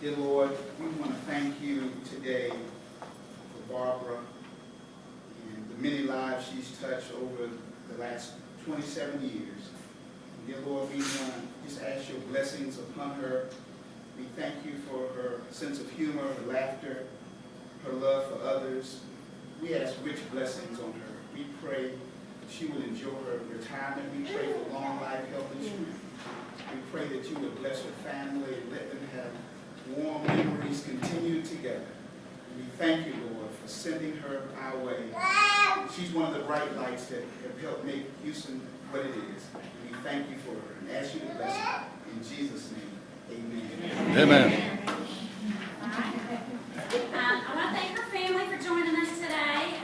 Dear Lord, we want to thank you today for Barbara and the many lives she's touched over the last 27 years. And dear Lord, we want to just ask your blessings upon her. We thank you for her sense of humor, her laughter, her love for others. We ask rich blessings on her. We pray that she will enjoy her retirement. We pray for long life, health, and strength. We pray that you would bless her family and let them have warm memories continued together. And we thank you, Lord, for sending her our way. She's one of the bright lights that have helped make Hughston what it is. And we thank you for her and ask you to bless her. In Jesus' name, amen. Amen. I want to thank her family for joining us today.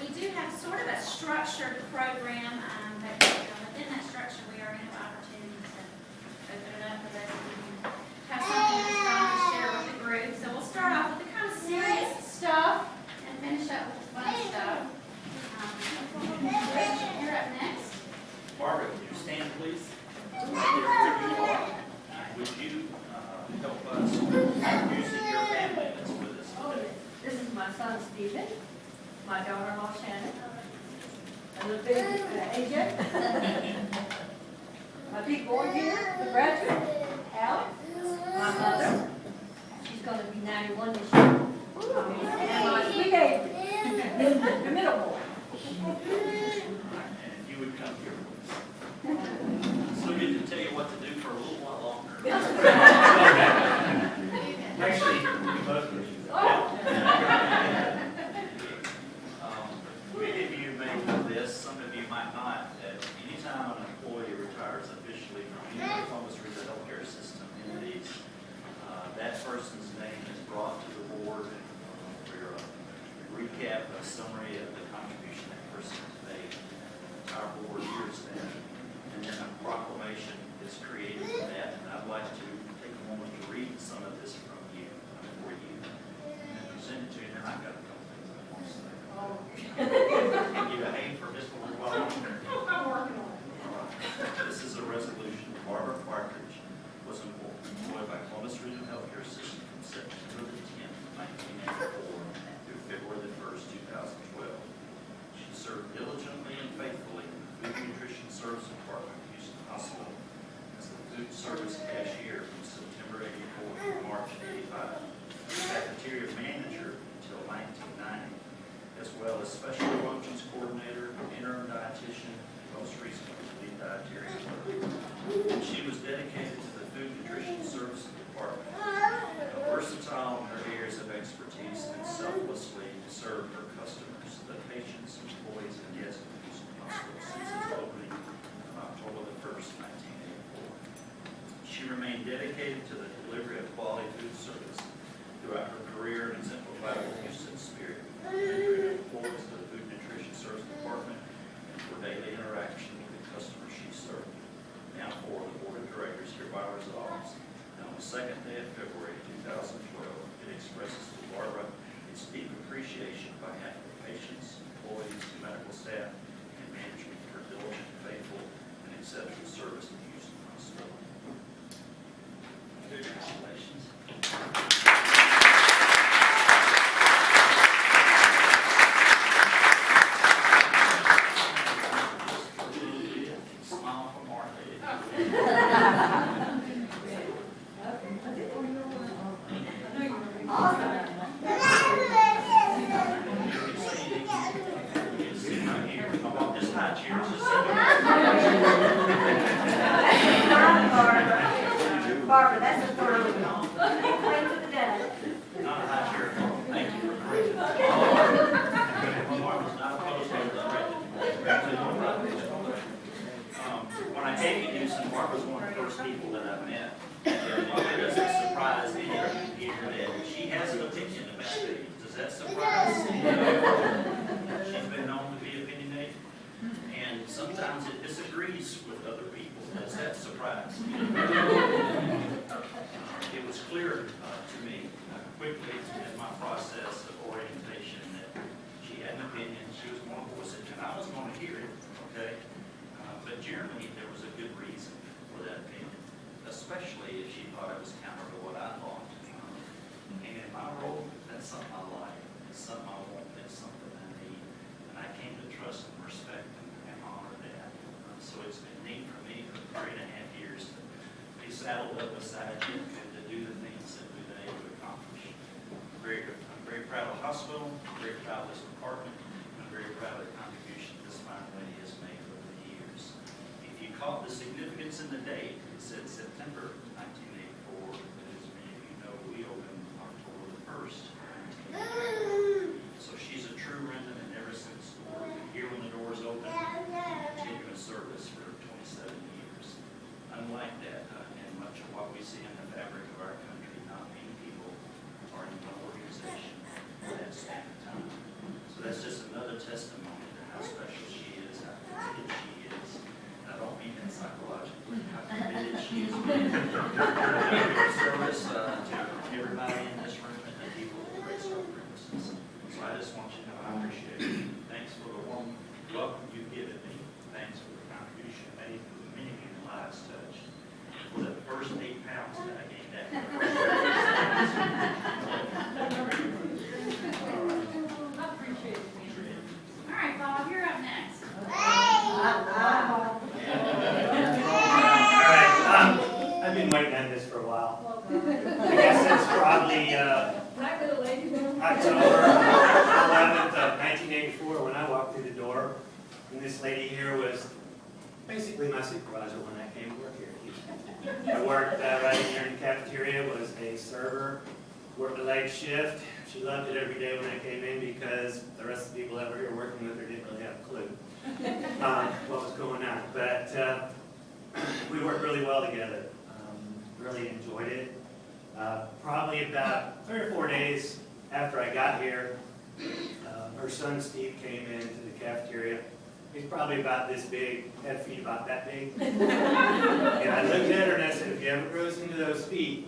We do have sort of a structured program, but within that structure we are going to have opportunity to open it up for those of you who have something that's fun to share with the group. So we'll start off with the kind of serious stuff and finish up with the fun stuff. Rich, you're up next. Barbara, would you stand, please? Right there where you are. Would you help us introducing your family that's with us today? This is my son Stephen, my daughter-in-law Shannon, and the baby AJ, my big boy here, the graduate, Alex, my mother, she's going to be 91 this year, and my sweet baby, the middle boy. And you would come here, please. So we get to tell you what to do for a little while longer. Actually, we both get you. Many of you may know this, some of you might not. That anytime an employee retires officially from any of the Columbus Regional Healthcare System entities, that person's name is brought to the board for a recap, a summary of the contribution that person has made. Our board hears that, and then a proclamation is created for that. And I'd like to take a moment to read some of this from you, for you, and present it to you. And I've got a couple things I want to say. Can you behave for just a little while longer? I'm working on it. All right. This is a resolution. Barbara Partridge was employed by Columbus Regional Healthcare System from September the 10th, 1984 through February the 1st, 2012. She served diligently and faithfully in the Food Nutrition Service Department of Hughston Hospital as the food service cashier from September 84 through March 85, cafeteria manager until 1990, as well as special functions coordinator, interim dietitian, and most recently lead dietarian. She was dedicated to the Food Nutrition Services Department, versatile in her areas of expertise, and selflessly served her customers, the patients, employees, and guests of Hughston Hospital since its opening on October the 1st, 1984. She remained dedicated to the delivery of quality food service throughout her career and exemplified the Hughston spirit, delivering employees to the Food Nutrition Service Department and for daily interaction with the customers she served. Now for the Board of Directors hereby resolves that on the second day of February 2012, it expresses to Barbara its deep appreciation by half of patients, employees, medical staff, and management for diligent, faithful, and exceptional service to Hughston Hospital. Congratulations. Smile for Martha. This time surprise. It was clear to me quickly in my process of orientation that she had an opinion, she was going to voice it, and I was going to hear it, okay? But generally, there was a good reason for that opinion, especially if she thought it was counter to what I thought. And in my role, that's something I like, it's something I want, it's something I need, and I came to trust and respect and honor that. So it's been neat for me for 3.5 years to be saddled up beside you and to do the things that we've been able to accomplish. I'm very proud of the hospital, I'm very proud of this department, and I'm very proud of the contribution this fine lady has made over the years. If you caught the significance in the date, it said September 1984, but as many of you know, we opened October the 1st, 1984. So she's a true remnant, and ever since we're here when the doors open, continuous service for 27 years. Unlike that, and much of what we see in the fabric of our country, not many people are in one organization for that span of time. So that's just another testimony to how special she is, how committed she is. And I don't mean that psychologically, how committed she is to service to everybody in this room and the people who grace our premises. So I just want you to know I appreciate it. Thanks for the warm welcome you've given me. Thanks for the contribution made for the many, many lives touched. For the first 8 pounds that I gained after the first I appreciate it. All right, Bob, you're up next. All right, I've been waiting on this for a while. I guess it's probably October 11th of 1984 when I walked through the door. And this lady here was basically my supervisor when I came to work here at Hughston. I worked right here in the cafeteria, was a server, worked a late shift. She loved it every day when I came in because the rest of the people that were here working with her didn't really have a clue what was going on. But we worked really well together. Really enjoyed it. Probably about 3 or 4 days after I got here, her son Steve came into the cafeteria. He's probably about this big, had feet about that big. And I looked at her and I said, if he ever grows into those feet,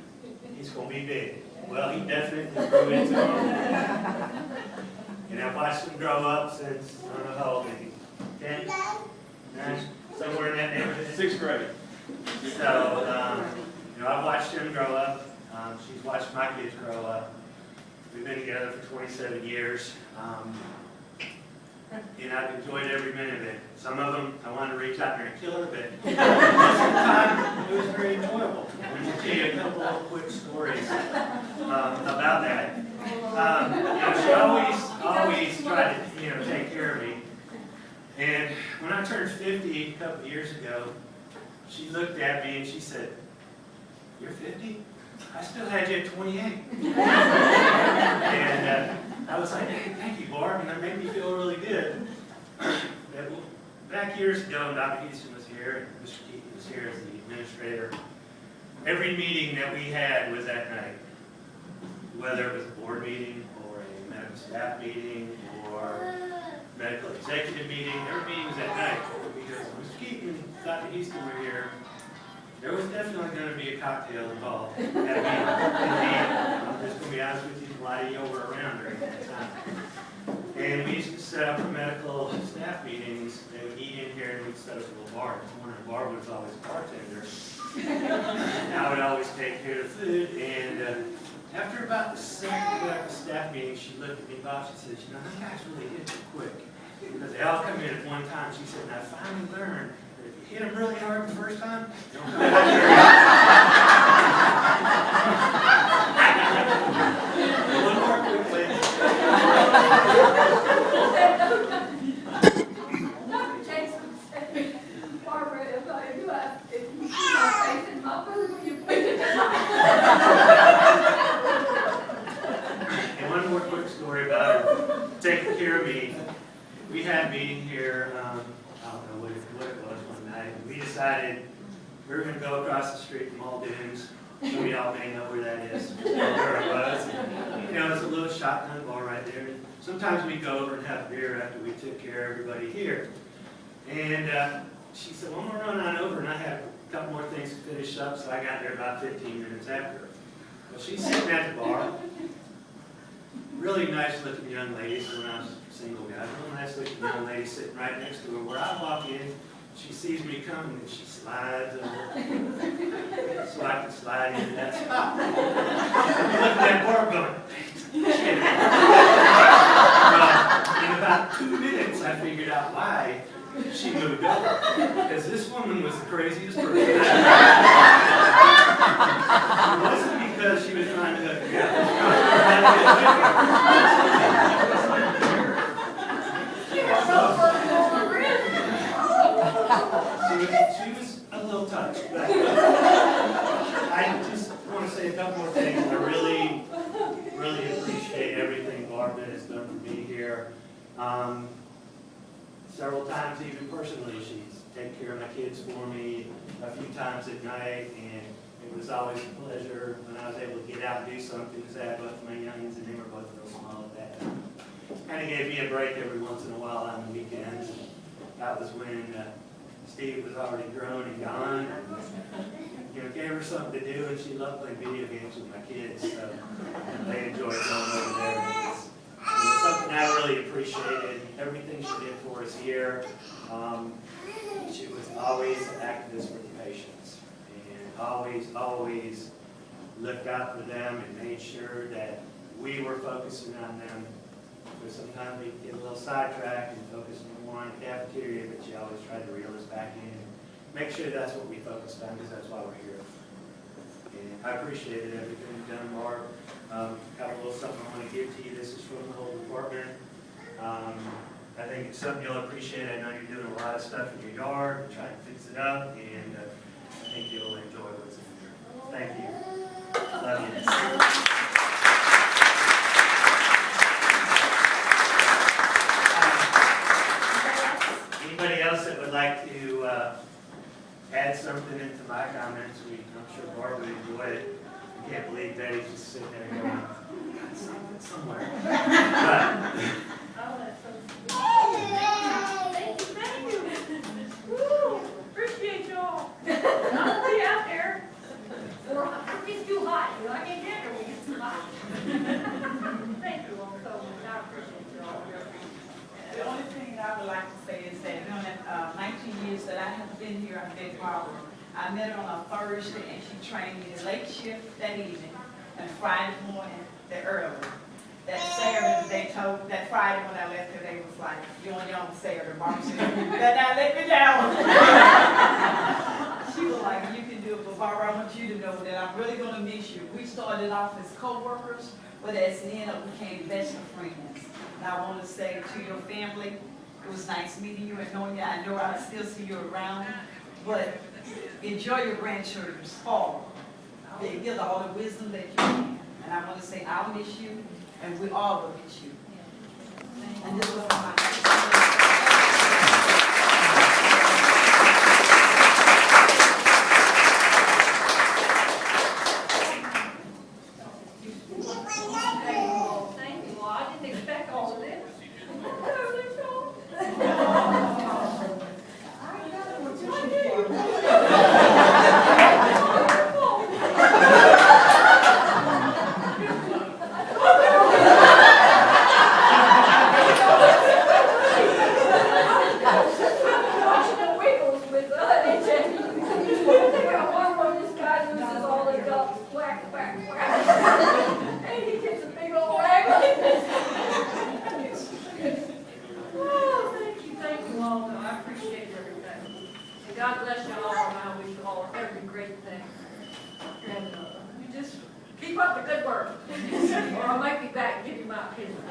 he's going to be big. Well, he definitely grew into them. And I've watched him grow up since, I don't know how old, maybe 10, 9, somewhere in that neighborhood. 6th grade. So, I've watched him grow up. She's watched my kids grow up. We've been together for 27 years. And I've enjoyed every minute of it. Some of them, I wanted to reach out there and kill her, but most of the time, it was very enjoyable. Let me tell you a couple of quick stories about that. She always tried to, take care of me. And when I turned 50 a couple of years ago, she looked at me and she said, "You're 50? I still had you at 28. And I was like, "Hey, thank you, Barb," and that made me feel really good. Back years ago, Dr. Hughston was here, and Mr. Keaton was here as the administrator. Every meeting that we had was at night, whether it was a board meeting or a medical staff meeting or medical executive meeting. Every meeting was at night because Mr. Keaton and Dr. Hughston were here. There was definitely going to be a cocktail involved at a meeting. And I'm just going to be honest with you, a lot of you were around during that time. And we used to set up for medical staff meetings. They would eat in here and we'd set up a little bar in the corner. Barbara was always a bartender. And I would always take care of the food. And after about the second medical staff meeting, she looked at me, Bob, she said, "You know, these guys really hit you quick." Because they all come in at one time. She said, "And I finally learned that if you hit them really hard the first time, don't come back here." One more quickly. Dr. Jason said, "Barbara, if you see my face in my food, will you put it in And one more quick story about her taking care of me. We had a meeting here, I don't know what it was one night. We decided we were going to go across the street from Muldoon's. So we all may know where that is, where it was. And, it's a little shotgun bar right there. Sometimes we'd go over and have beer after we took care of everybody here. And she said, "Well, I'm going to run on over." And I had a couple more things to finish up, so I got there about 15 minutes after. Well, she's sitting at the bar. Really nice looking young lady, so when I was a single guy, real nice looking young lady sitting right next to her. Where I walk in, she sees me coming and she slides over so I can slide into that spot. I look at that bar going, shit. Well, in about 2 minutes, I figured out why she moved over. Because this woman was the craziest person ever. It wasn't because she was trying to hook me up. She was a little touched. But I just want to say a couple more things. I really appreciate everything Barbara has done for me here. Several times, even personally, she's taken care of my kids for me a few times at night, and it was always a pleasure when I was able to get out and do something, because I had both my youngins, and they were both real small at that time. Kind of gave me a break every once in a while on the weekends. That was when Steve was already grown and gone, and gave her something to do, and she loved playing video games with my kids, so they enjoyed going over there. It was something I really appreciated, everything she did for us here. She was always an activist for the patients, and always looked out for them and made sure that we were focusing on them. Because sometimes we get a little sidetracked and focus more on the cafeteria, but she always tried to reel us back in and make sure that's what we focused on, because that's why we're here. And I appreciated everything you've done, Barb. Got a little something I want to give to you. This is from the whole department. I think it's something you'll appreciate. I know you're doing a lot of stuff in your yard, trying to fix it up, and I think you'll enjoy what's in here. Thank you. Love you. Anybody else that would like to add something into my comments? I'm sure Barb would enjoy it. I can't believe Betty's just sitting there going, got something somewhere. Thank you. Woo, appreciate y'all. I'll be out there. It's too hot, I can't get there when it's too hot. Thank you all so much, I appreciate y'all. The only thing I would like to say is that during the 19 years that I have been here on Big Barbara, I met her on a Thursday and she trained me the late shift that evening and Friday morning the early. That Saturday, they told, that Friday when I left her, they was like, you on your own Saturday, Barbara said, you better not let me down. She was like, you can do it, but Barbara, I want you to know that I'm really going to miss you. We started off as co-workers, but as the end we became best of friends. And I want to say to your family, it was nice meeting you and knowing you. I know I still see you around, but enjoy your grandchildren's fall. They give all the wisdom that you can. And I want to say I'll miss you, and we all will miss you. And this was my God bless you all, and I wish you all every great thing. And you just keep up the good work, or I might be back and give you my opinion.